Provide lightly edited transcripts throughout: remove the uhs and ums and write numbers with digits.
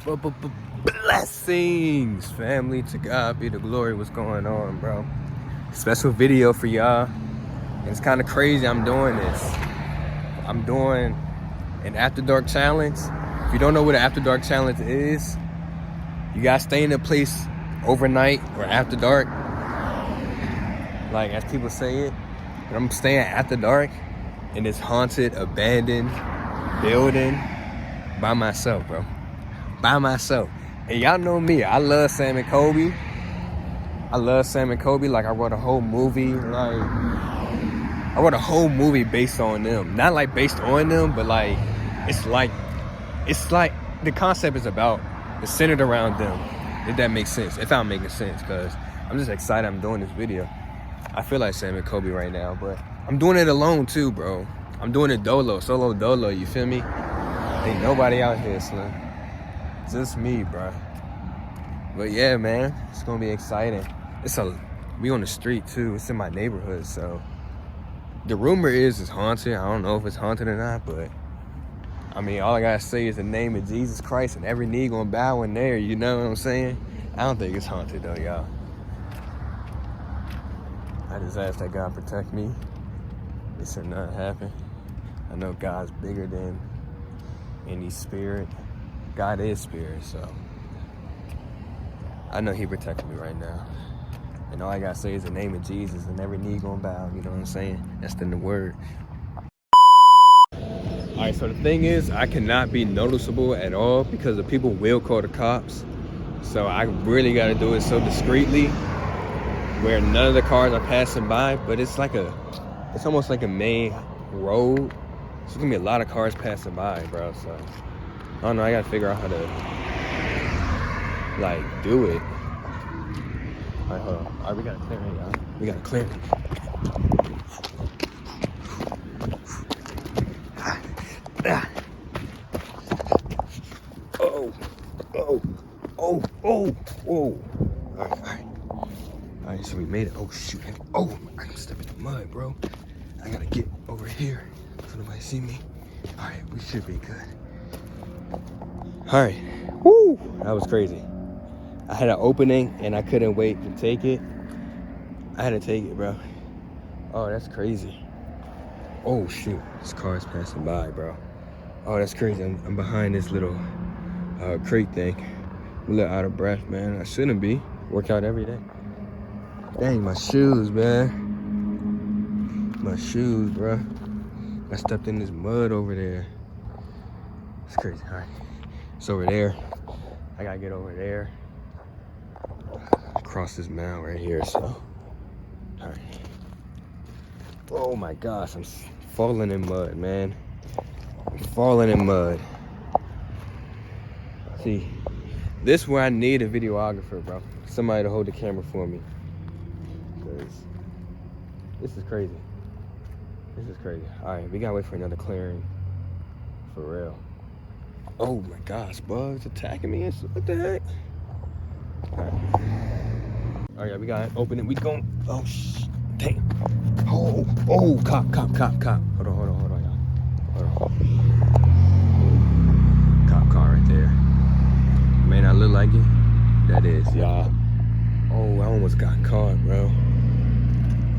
Blessings, family. To God be the glory. What's going on, bro? Special video for y'all. And it's kind of crazy I'm doing this. I'm doing an After Dark challenge. If you don't know what an After Dark challenge is, you gotta stay in a place overnight or after dark. Like as people say it. But I'm staying after dark in this haunted, abandoned building by myself, bro. By myself. And y'all know me, I love Sam and Kobe. Like I wrote a whole movie, based on them. Not like based on them, but like it's like the concept is centered around them. If that makes sense. If I'm making sense, because I'm just excited I'm doing this video. I feel like Sam and Kobe right now, but I'm doing it alone too, bro. I'm doing it solo dolo, you feel me? Ain't nobody out here, Slim. Just me, bro. But yeah, man, it's gonna be exciting. We on the street too. It's in my neighborhood, so the rumor is it's haunted. I don't know if it's haunted or not, but I mean, all I gotta say is the name of Jesus Christ, and every knee gonna bow in there. You know what I'm saying? I don't think it's haunted though, y'all. I just ask that God protect me. This should not happen. I know God's bigger than any spirit. God is spirit, so I know he protecting me right now. And all I gotta say is the name of Jesus, and every knee gonna bow, you know what I'm saying? That's in the word. All right, so the thing is, I cannot be noticeable at all because the people will call the cops. So I really gotta do it so discreetly where none of the cars are passing by, but it's almost like a main road. So there's gonna be a lot of cars passing by, bro, so I don't know, I gotta figure out how to do it. All right, hold on. All right, we gotta clear it, y'all. We gotta clear it. Oh. All right, so we made it. Oh, shoot. Oh, I'm stepping in the mud, bro. I gotta get over here so nobody see me. All right, we should be good. All right. Woo! That was crazy. I had an opening and I couldn't wait to take it. I had to take it, bro. Oh, that's crazy. Oh, shoot. This car's passing by, bro. Oh, that's crazy. I'm behind this little crate thing. I'm a little out of breath, man. I shouldn't be. Work out every day. Dang, my shoes, man. My shoes, bro. I stepped in this mud over there. It's crazy. All right. It's over there. I gotta get over there. Across this mound right here, so. All right. Oh my gosh, I'm falling in mud, man. I'm falling in mud. See, this is where I need a videographer, bro. Somebody to hold the camera for me. Because this is crazy. This is crazy. All right, we gotta wait for another clearing. For real. Oh my gosh, bugs attacking me. What the heck? All right, yeah, we gotta open it. We gon', oh, damn. Oh, cop. Hold on, y'all. Hold on. Cop car right there. May not look like it. That is, y'all. Oh, I almost got caught, bro.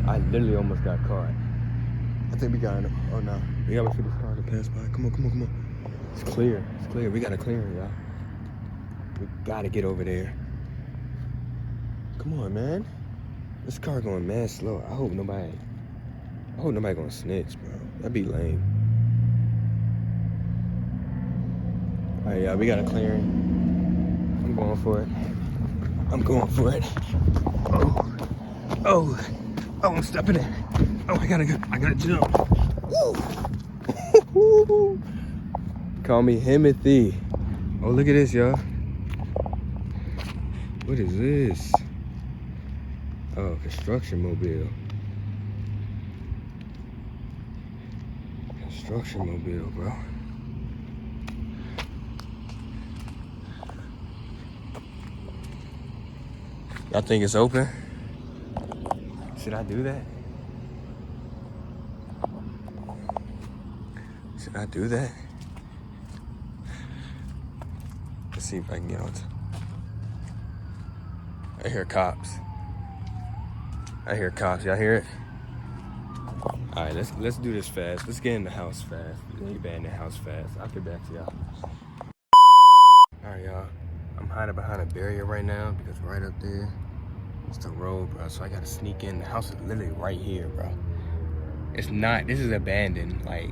I literally almost got caught. I think we got, oh no. We gotta wait for this car to pass by. Come on. It's clear. We gotta clear it, y'all. We gotta get over there. Come on, man. This car going mad slow. I hope nobody gonna snitch, bro. That'd be lame. All right, y'all, we got a clearing. I'm going for it. Oh, I'm stepping in. Oh, I gotta jump. Woo. Call me Himothy. Oh, look at this, y'all. What is this? Oh, construction mobile. Bro. Y'all think it's open? Should I do that? Let's see if I can get on. I hear cops. I hear cops. Y'all hear it? All right, let's do this fast. Let's get in the house fast. We're gonna get in the house fast. I'll get back to y'all. All right, y'all. I'm hiding behind a barrier right now because right up there is the road, bro. So I gotta sneak in. The house is literally right here, bro. It's not. This is abandoned. Like,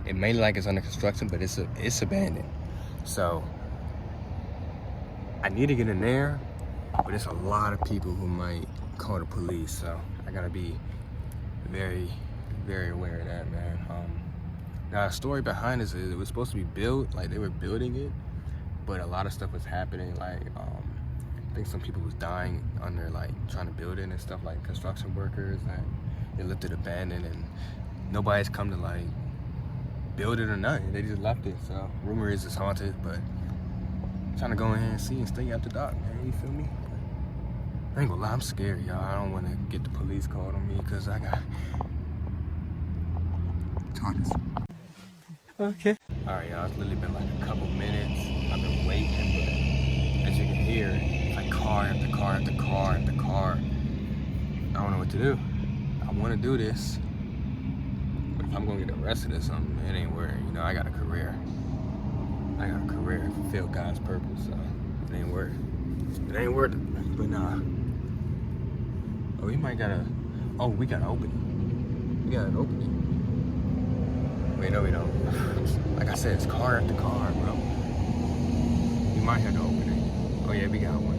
it may look like it's under construction, but it's abandoned. So I need to get in there, but it's a lot of people who might call the police. So I gotta be very, very aware of that, man. Now, the story behind this is it was supposed to be built, like they were building it, but a lot of stuff was happening. Like, I think some people was dying under, like, trying to build it and stuff, like construction workers, and they left it abandoned, and nobody's come to, like, build it or nothing. They just left it. So rumor is it's haunted, but I'm trying to go in here and see and stay up the dock, man. You feel me? I ain't gonna lie, I'm scared, y'all. I don't want to get the police called on me because I got targets. Okay. All right, y'all. It's literally been like a couple minutes. I've been waiting, but as you can hear, it's like car after car after car after car. I don't know what to do. I want to do this, but if I'm gonna get arrested or something, it ain't worth it. You know, I got a career. I got a career to fulfill God's purpose, so it ain't worth it. It ain't worth it. But nah. Oh, we might gotta. Oh, we gotta open it. We gotta open it. Wait, no, we don't. Like I said, it's car after car, bro. We might have to open it. Oh yeah, we got one.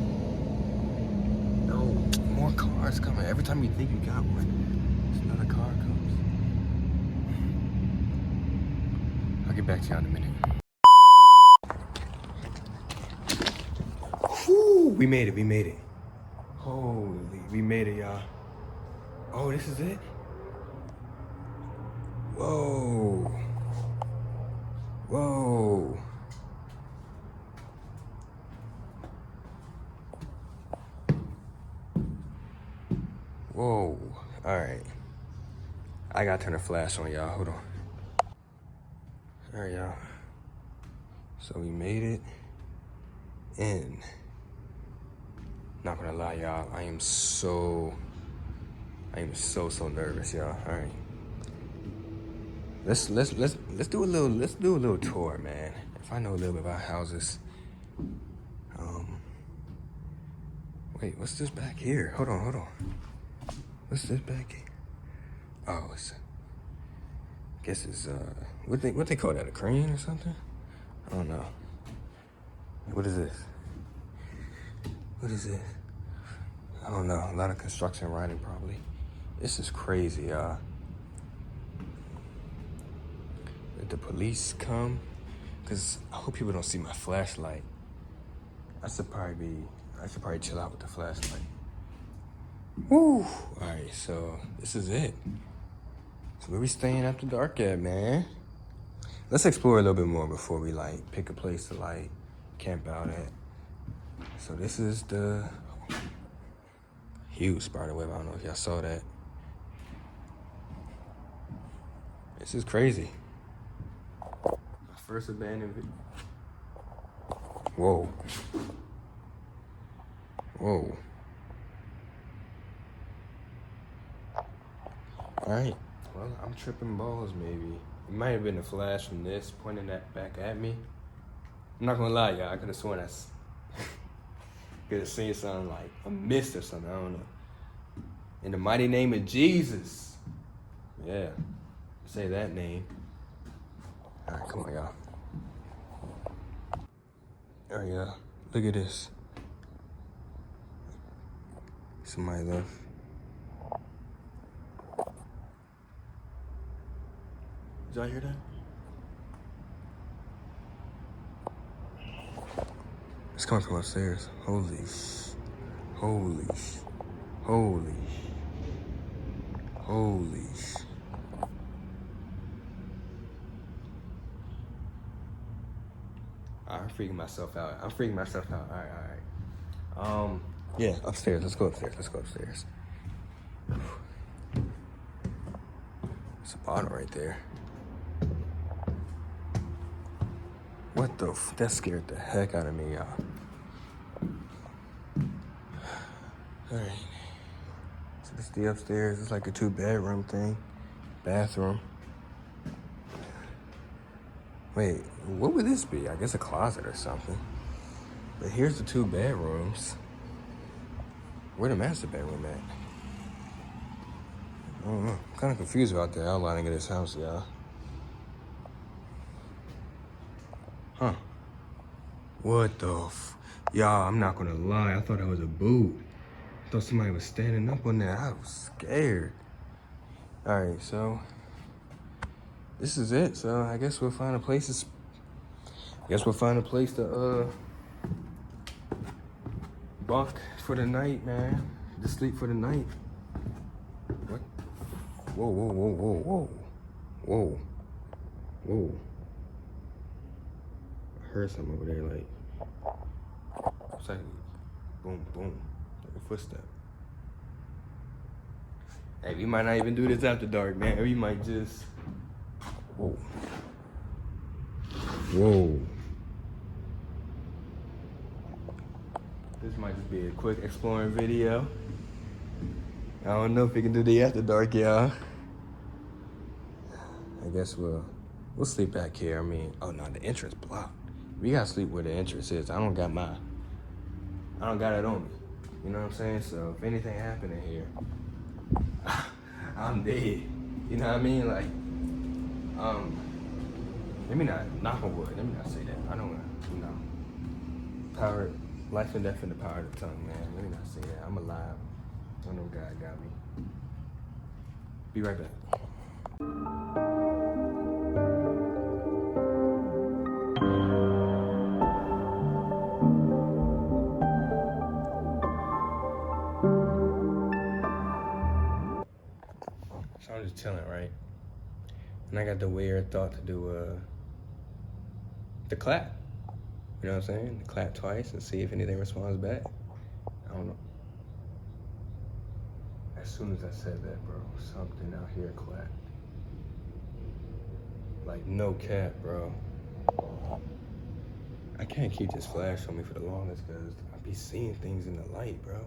No, more cars coming. Every time you think you got one, another car comes. I'll get back to you in a minute. Whew, we made it, we made it. Holy, we made it, y'all. Oh, this is it? Whoa. Whoa. Whoa. All right. I gotta turn the flash on, y'all. Hold on. All right, y'all. So we made it in. Not gonna lie, y'all. I am so nervous, y'all. All right. Let's do a little tour, man. If I know a little bit about houses. Wait, what's this back here? Hold on. What's this back here? Oh, I guess it's what they call that, a crane or something? I don't know. What is this? What is this? I don't know. A lot of construction writing probably. This is crazy, y'all. Did the police come? Cause I hope people don't see my flashlight. I should probably chill out with the flashlight. Woo! Alright, so this is it. So where we staying after dark at, man? Let's explore a little bit more before we like pick a place to like camp out at. So this is the huge spider web. I don't know if y'all saw that. This is crazy. My first abandoned video. Whoa. Whoa. Alright. Well, I'm tripping balls maybe. It might have been a flash from this pointing that back at me. I'm not gonna lie, y'all. I could have sworn could have seen something like a mist or something. I don't know. In the mighty name of Jesus. Yeah. Say that name. All right, come on, y'all. All right, y'all. Look at this. Somebody left. Did y'all hear that? It's coming from upstairs. Holy. I'm freaking myself out. All right. Yeah, upstairs. Let's go upstairs. It's a bottle right there. What the that scared the heck out of me, y'all. Alright. So this is the upstairs. It's like a 2-bedroom thing. Bathroom. Wait, what would this be? I guess a closet or something. But here's the 2 bedrooms. Where the master bedroom at? I don't know. I'm kind of confused about the outlining of this house, y'all. Huh. What the y'all, I'm not gonna lie. I thought that was a boot. I thought somebody was standing up on that. I was scared. All right, so this is it. So I guess we'll find a place to bunk for the night, man. To sleep for the night. What? Whoa, whoa, whoa, whoa, whoa. Whoa. Whoa. I heard something over there, like, it's like, boom, boom, like a footstep. Hey, we might not even do this after dark, man. We might just, whoa. Whoa. This might just be a quick exploring video. I don't know if we can do the after dark, y'all. I guess we'll sleep back here. I mean, oh no, the entrance blocked. We gotta sleep where the entrance is. I don't got it on me. You know what I'm saying? So if anything happened in here, I'm dead. You know what I mean? Like, let me not knock on wood. Let me not say that. I don't wanna, you know, power, life and death in the power of the tongue, man. Let me not say that. I'm alive. I know God got me. Be right back. So I'm just chilling, right? And I got the weird thought to do the clap. You know what I'm saying? The clap twice and see if anything responds back. I don't know. As soon as I said that, bro, something out here clapped. Like, no cap, bro. I can't keep this flash on me for the longest because I be seeing things in the light, bro.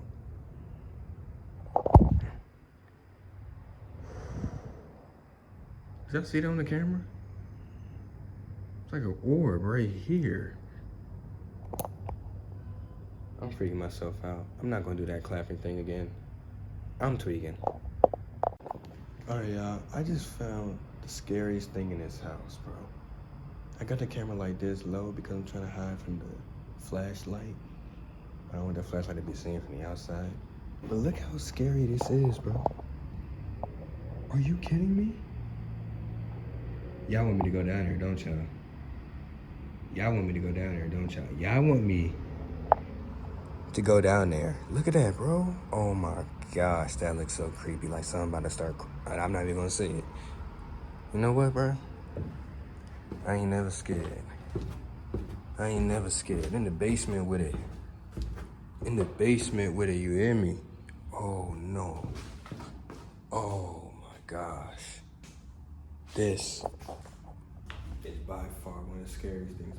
Did y'all see that on the camera? It's like an orb right here. I'm freaking myself out. I'm not gonna do that clapping thing again. I'm tweaking. All right, y'all. I just found the scariest thing in this house, bro. I got the camera like this low because I'm trying to hide from the flashlight. I don't want the flashlight to be seen from the outside. But look how scary this is, bro. Are you kidding me? Y'all want me to go down here, don't y'all? Y'all want me to go down there, don't y'all? Y'all want me to go down there. Look at that, bro. Oh my gosh, that looks so creepy. Like something about to start. I'm not even gonna say it. You know what, bro? I ain't never scared. I ain't never scared. In the basement with it. In the basement with it, you hear me? Oh no. Oh my gosh. This is by far one of the scariest things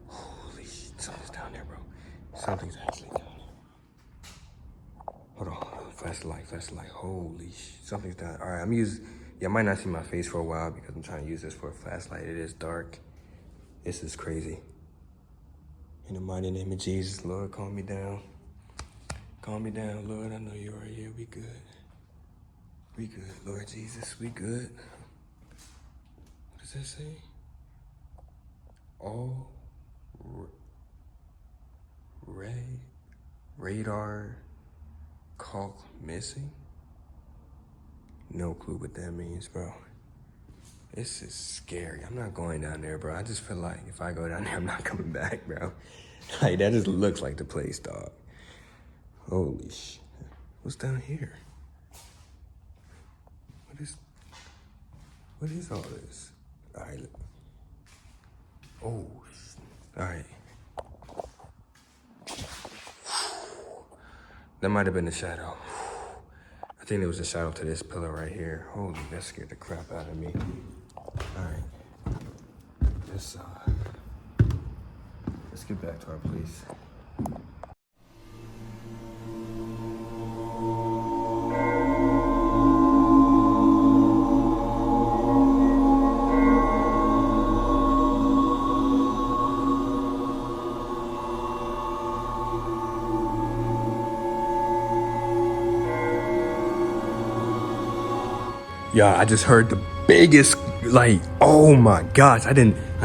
Holy shit, something's down there, bro. Something's actually down there. Hold on, flash the light. Holy shit, something's down there. All right, I might not see my face for a while because I'm trying to use this for a flashlight. It is dark. This is crazy. In the mighty name of Jesus, Lord, calm me down. Calm me down, Lord. I know you are here. We good. We good, Lord Jesus. We good. What does that say? All radar call missing? No clue what that means, bro. This is scary. I'm not going down there, bro. I just feel like if I go down there, I'm not coming back, bro. Like, that just looks like the place, dog. Holy shit. What's down here? What is all this? All right. Oh, all right. That might have been the shadow. I think it was a shadow to this pillar right here. Holy, that scared the crap out of me. All right. Let's get back to our place. Yeah, I just heard the biggest, like, oh my gosh. I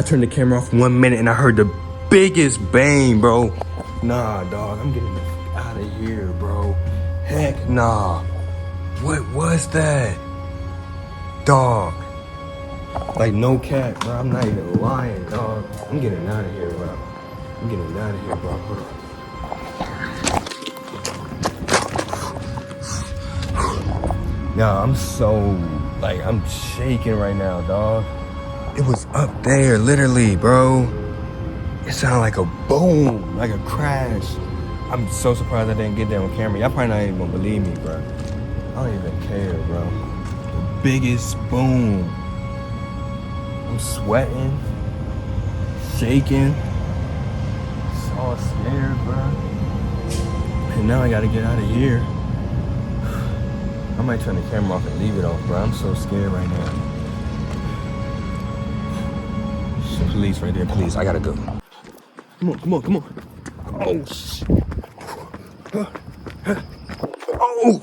turned the camera off 1 minute and I heard the biggest bang, bro. Nah, dog, I'm getting the fuck out of here, bro. Heck nah. What was that? Dog. Like, no cap, bro. I'm not even lying, dog. I'm getting out of here, bro. I'm getting out of here, bro. Hold on. Yeah, I'm so, like, I'm shaking right now, dog. It was up there, literally, bro. It sounded like a boom, like a crash. I'm so surprised I didn't get that on camera. Y'all probably not even gonna believe me, bro. I don't even care, bro. The biggest boom. I'm sweating, shaking, so scared, bro. And now I gotta get out of here. I might turn the camera off and leave it off, bro. I'm so scared right now. Police right there, police. I gotta go. Come on, come on, come on. Oh, shit. Oh.